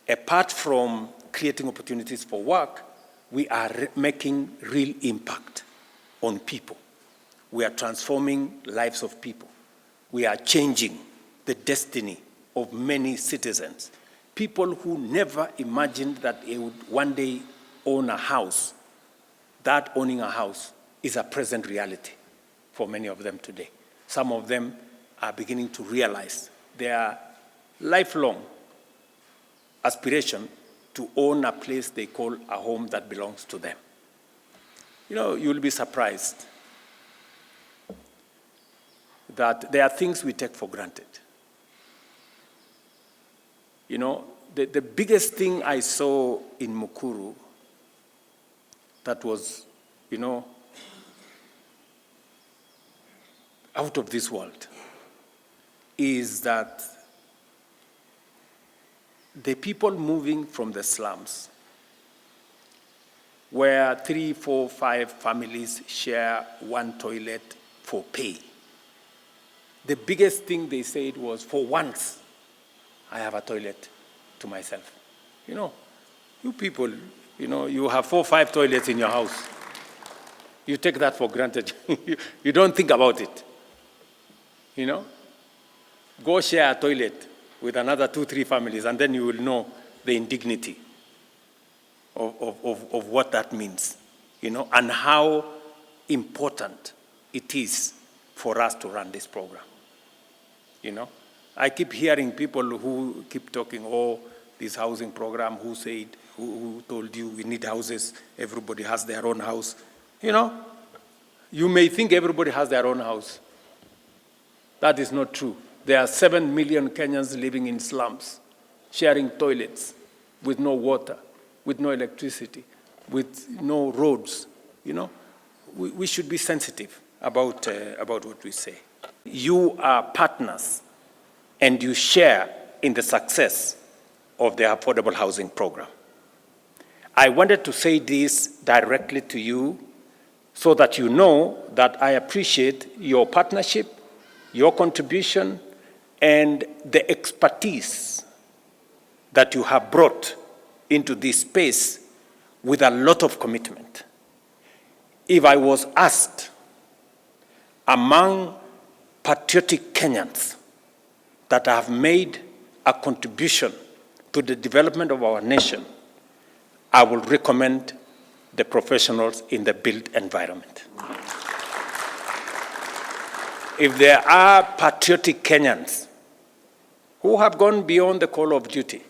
apart from creating opportunities for work, we are making real impact on people. We are transforming lives of people. We are changing the destiny of many citizens. People who never imagined that they would one day own a house. That owning a house is a present reality for many of them today. Some of them are beginning to realize their lifelong aspiration to own a place they call a home that belongs to them. You know, you'll be surprised that there are things we take for granted. You know, the biggest thing I saw in Mukuru that was, you know, out of this world is that the people moving from the slums, where 3, 4, 5 families share one toilet for pay, the biggest thing they said was, for once, I have a toilet to myself. You know, you people, you know, you have 4, 5 toilets in your house. You take that for granted. You don't think about it. You know, go share a toilet with another 2, 3 families, and then you will know the indignity of what that means, you know, and how important it is for us to run this program. You know, I keep hearing people who keep talking, oh, this housing program, who said, who told you we need houses, everybody has their own house. You know, you may think everybody has their own house. That is not true. There are 7 million Kenyans living in slums, sharing toilets with no water, with no electricity, with no roads. You know, we should be sensitive about what we say. You are partners, and you share in the success of the affordable housing program. I wanted to say this directly to you so that you know that I appreciate your partnership, your contribution, and the expertise that you have brought into this space with a lot of commitment. If I was asked among patriotic Kenyans that have made a contribution to the development of our nation, I will recommend the professionals in the built environment. If there are patriotic Kenyans who have gone beyond the call of duty,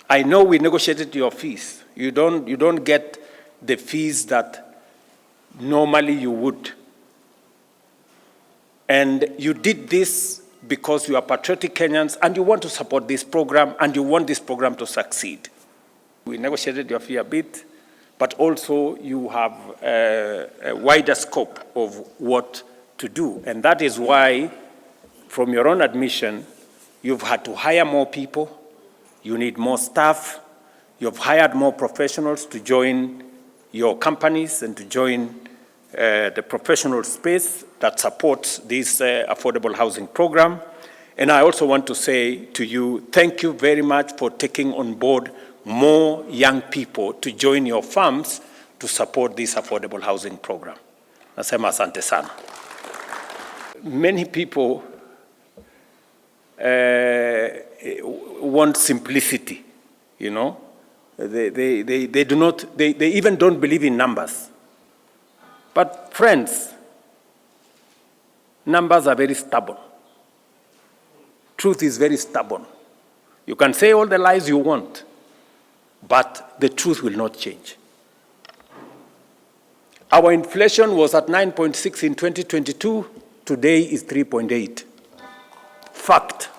I know we negotiated your fees. You don't get the fees that normally you would. And you did this because you are patriotic Kenyans and you want to support this program and you want this program to succeed. We negotiated your fee a bit, but also you have a wider scope of what to do. And that is why, from your own admission, you've had to hire more people, you need more staff, you've hired more professionals to join your companies and to join the professional space that supports this affordable housing program. And I also want to say to you, thank you very much for taking on board more young people to join your firms to support this affordable housing program. Nasema asante sana. Many people want simplicity, you know. They do not, they even don't believe in numbers. But friends, numbers are very stubborn. Truth is very stubborn. You can say all the lies you want, but the truth will not change. Our inflation was at 9.6 in 2022. Today is 3.8. Fact.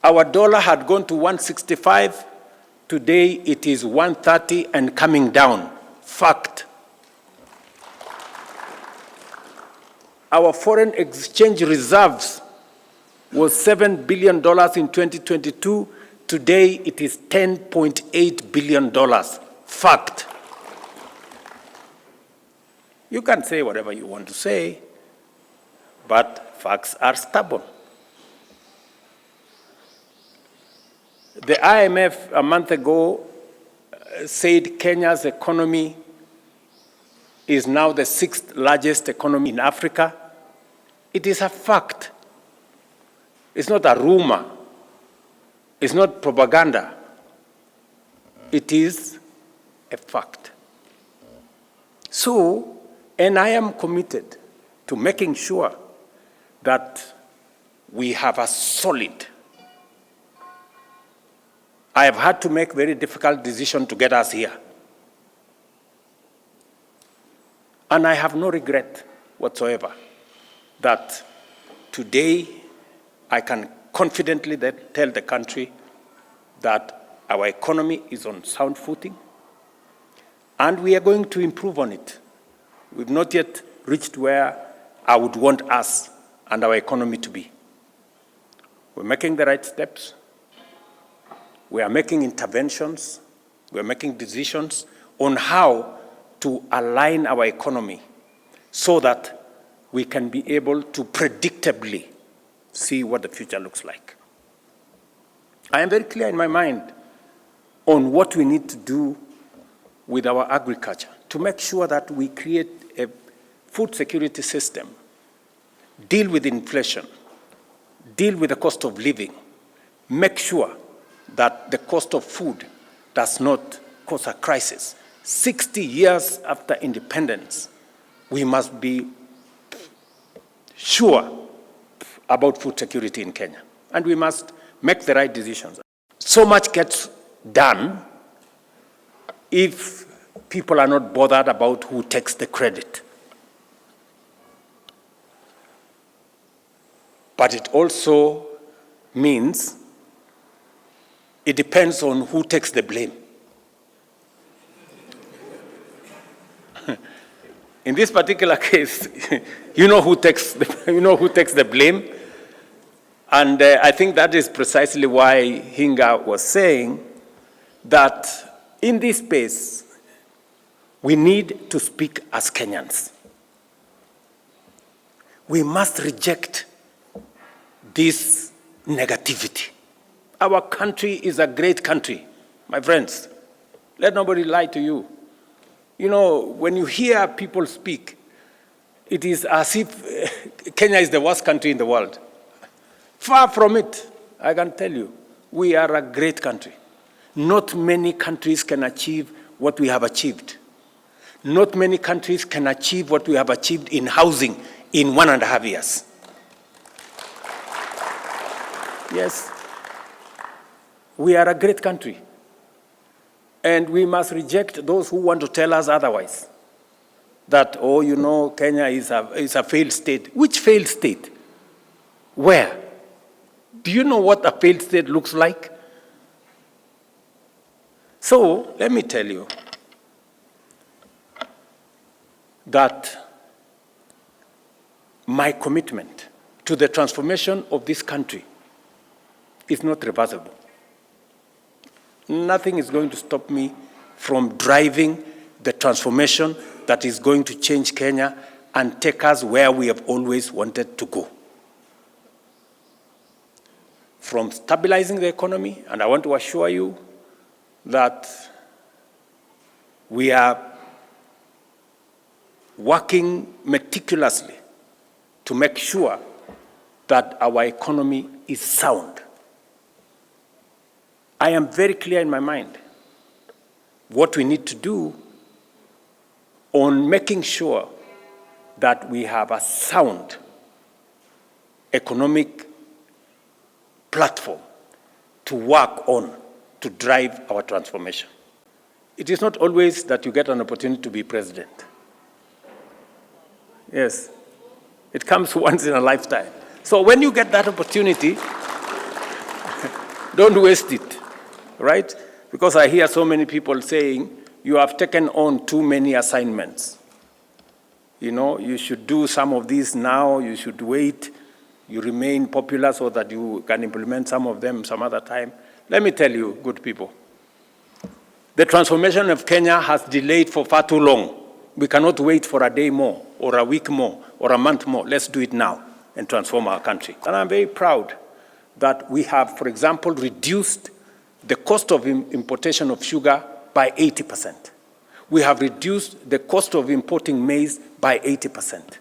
Our dollar had gone to 165. Today it is 130 and coming down. Fact. Our foreign exchange reserves was $7 billion in 2022. Today it is $10.8 billion. Fact. You can say whatever you want to say, but facts are stubborn. The IMF a month ago said Kenya's economy is now the 6th largest economy in Africa. It is a fact. It's not a rumor. It's not propaganda. It is a fact. So, and I am committed to making sure that we have a solid. I have had to make very difficult decisions to get us here. And I have no regret whatsoever that today I can confidently tell the country that our economy is on sound footing and we are going to improve on it. We've not yet reached where I would want us and our economy to be. We're making the right steps. We are making interventions. We're making decisions on how to align our economy so that we can be able to predictably see what the future looks like. I am very clear in my mind on what we need to do with our agriculture to make sure that we create a food security system, deal with inflation, deal with the cost of living, make sure that the cost of food does not cause a crisis. 60 years after independence, we must be sure about food security in Kenya. And we must make the right decisions. So much gets done if people are not bothered about who takes the credit. But it also means it depends on who takes the blame. In this particular case, you know who takes the blame. And I think that is precisely why Hinga was saying that in this space, we need to speak as Kenyans. We must reject this negativity. Our country is a great country, my friends. Let nobody lie to you. You know, when you hear people speak, it is as if Kenya is the worst country in the world. Far from it, I can tell you, we are a great country. Not many countries can achieve what we have achieved. Not many countries can achieve what we have achieved in housing in 1.5 years. Yes, we are a great country. And we must reject those who want to tell us otherwise. That, oh, you know, Kenya is a failed state. Which failed state? Where? Do you know what a failed state looks like? So, let me tell you that my commitment to the transformation of this country is not reversible. Nothing is going to stop me from driving the transformation that is going to change Kenya and take us where we have always wanted to go. From stabilizing the economy, and I want to assure you that we are working meticulously to make sure that our economy is sound. I am very clear in my mind what we need to do on making sure that we have a sound economic platform to work on to drive our transformation. It is not always that you get an opportunity to be president. Yes, it comes once in a lifetime. So when you get that opportunity, don't waste it, right? Because I hear so many people saying, you have taken on too many assignments. You know, you should do some of these now, you should wait, you remain popular so that you can implement some of them some other time. Let me tell you, good people, the transformation of Kenya has delayed for far too long. We cannot wait for a day more, or a week more, or a month more. Let's do it now. and transform our country. And I'm very proud that we have, for example, reduced the cost of importation of sugar by 80%. We have reduced the cost of importing maize by 80%.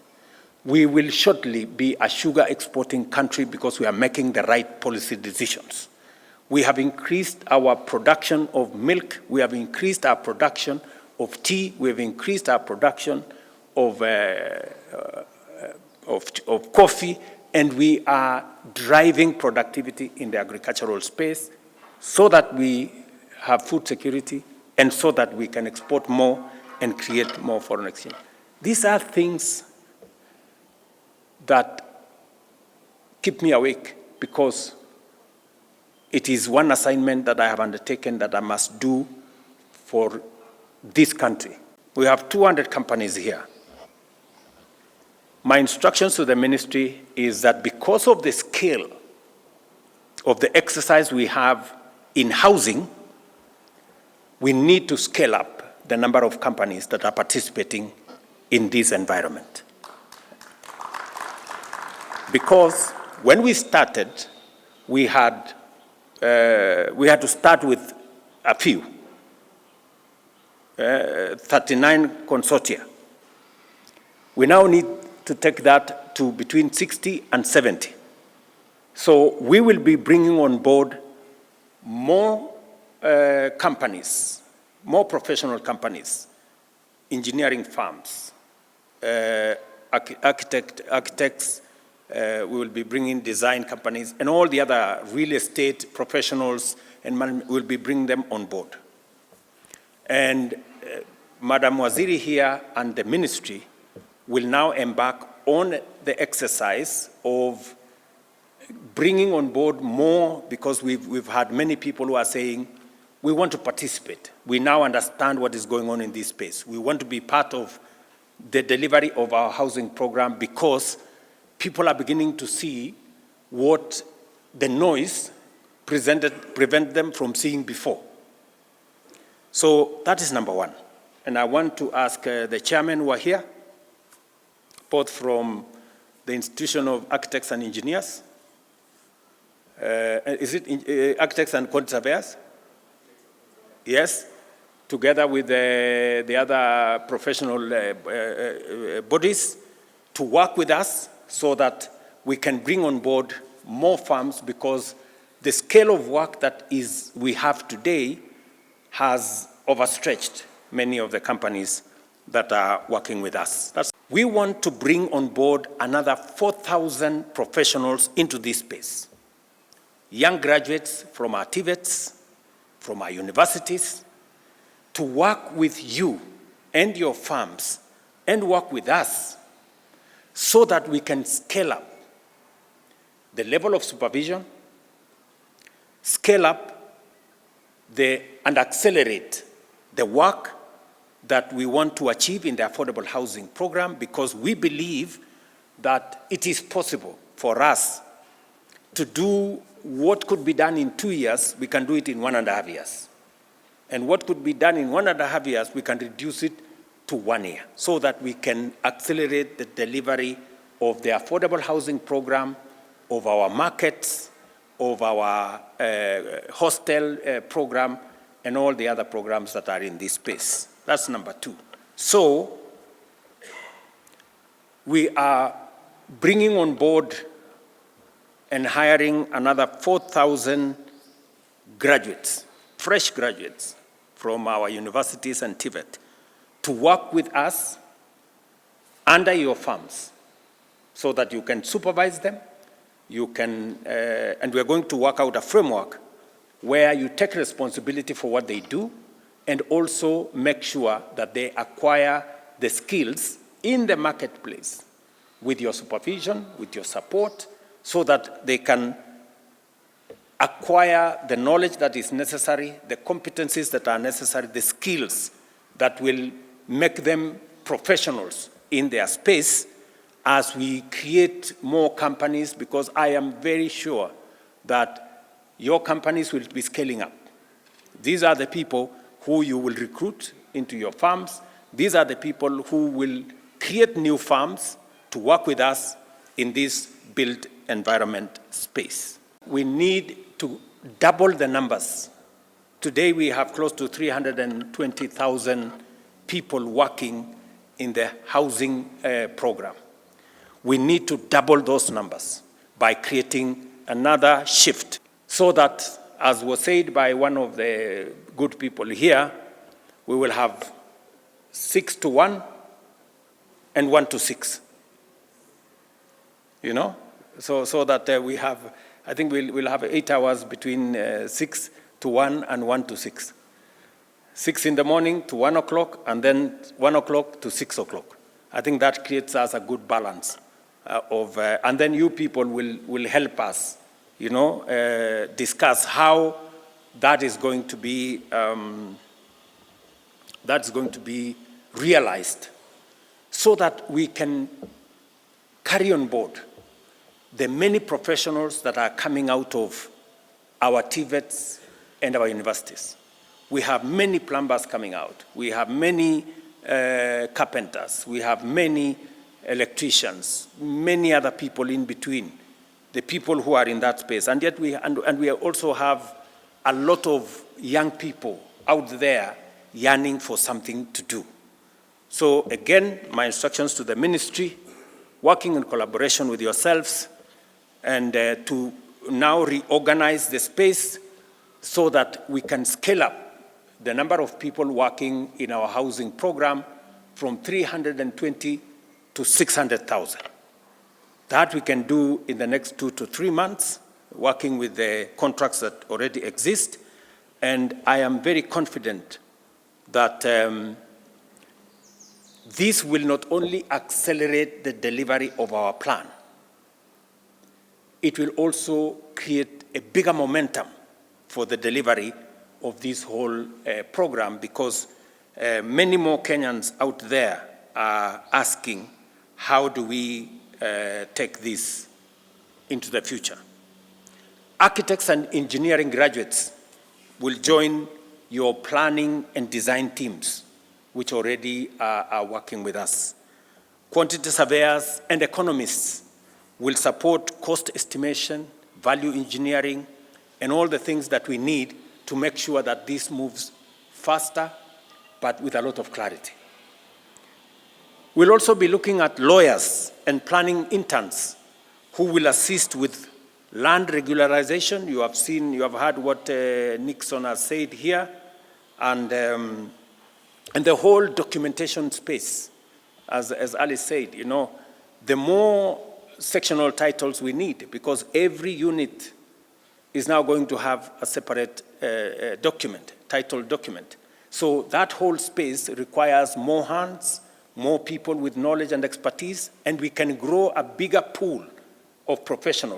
We will shortly be a sugar exporting country because we are making the right policy decisions. We have increased our production of milk. We have increased our production of tea. We have increased our production of coffee, and we are driving productivity in the agricultural space so that we have food security and so that we can export more and create more foreign exchange. These are things that keep me awake because it is one assignment that I have undertaken that I must do for this country. We have 200 companies here. My instructions to the ministry is that because of the scale of the exercise we have in housing, we need to scale up the number of companies that are participating in this environment. Because when we started, we had to start with a few, 39 consortia. We now need to take that to between 60 and 70. So we will be bringing on board more companies, more professional companies, engineering firms, architects, we will be bringing design companies, and all the other real estate professionals, and we'll be bringing them on board. And Madam Waziri here and the ministry will now embark on the exercise of bringing on board more, because we've had many people who are saying, we want to participate. We now understand what is going on in this space. We want to be part of the delivery of our housing program because people are beginning to see what the noise prevent them from seeing before. So that is number one. And I want to ask the chairman who are here, both from the Institution of Architects and Engineers. Is it Architects and Quantity Surveyors? Yes, together with the other professional bodies to work with us so that we can bring on board more firms, because the scale of work that we have today has overstretched many of the companies that are working with us. We want to bring on board another 4,000 professionals into this space. Young graduates from our TVETs, from our universities, to work with you and your firms and work with us so that we can scale up the level of supervision, scale up and accelerate the work that we want to achieve in the affordable housing program, because we believe that it is possible for us to do what could be done in 2 years, we can do it in 1.5 years. And what could be done in 1.5 years, we can reduce it to 1 year, so that we can accelerate the delivery of the affordable housing program, of our markets, of our hostel program, and all the other programs that are in this space. That's number two. So we are bringing on board and hiring another 4,000 graduates, fresh graduates from our universities and TVET, to work with us under your firms so that you can supervise them, and we're going to work out a framework where you take responsibility for what they do and also make sure that they acquire the skills in the marketplace with your supervision, with your support, so that they can acquire the knowledge that is necessary, the competencies that are necessary, the skills that will make them professionals in their space as we create more companies, because I am very sure that your companies will be scaling up. These are the people who you will recruit into your farms. These are the people who will create new farms to work with us in this built environment space. We need to double the numbers. Today we have close to 320,000 people working in the housing program. We need to double those numbers by creating another shift so that, as was said by one of the good people here, we will have 6-1 and 1-6. You know, so that we have, I think we'll have 8 hours between 6-1 and 1-6. 6 in the morning to 1 o'clock, and then 1 o'clock to 6 o'clock. I think that creates us a good balance and then you people will help us, you know, discuss how that is going to be realized, so that we can carry on board the many professionals that are coming out of our TVETs and our universities. We have many plumbers coming out. We have many carpenters. We have many electricians, many other people in between, the people who are in that space. And yet we also have a lot of young people out there yearning for something to do. So again, my instructions to the ministry, working in collaboration with yourselves, and to now reorganize the space so that we can scale up the number of people working in our housing program from 320 to 600,000. That we can do in the next 2 to 3 months, working with the contracts that already exist. And I am very confident that this will not only accelerate the delivery of our plan, it will also create a bigger momentum for the delivery of this whole program, because many more Kenyans out there are asking, how do we take this into the future? Architects and engineering graduates will join your planning and design teams, which already are working with us. Quantity surveyors and economists will support cost estimation, value engineering, and all the things that we need to make sure that this moves faster, but with a lot of clarity. We'll also be looking at lawyers and planning interns who will assist with land regularization. You have heard what Nixon has said here, and the whole documentation space, as Alice said, you know, the more sectional titles we need, because every unit is now going to have a separate title document. So that whole space requires more hands, more people with knowledge and expertise, and we can grow a bigger pool of professionals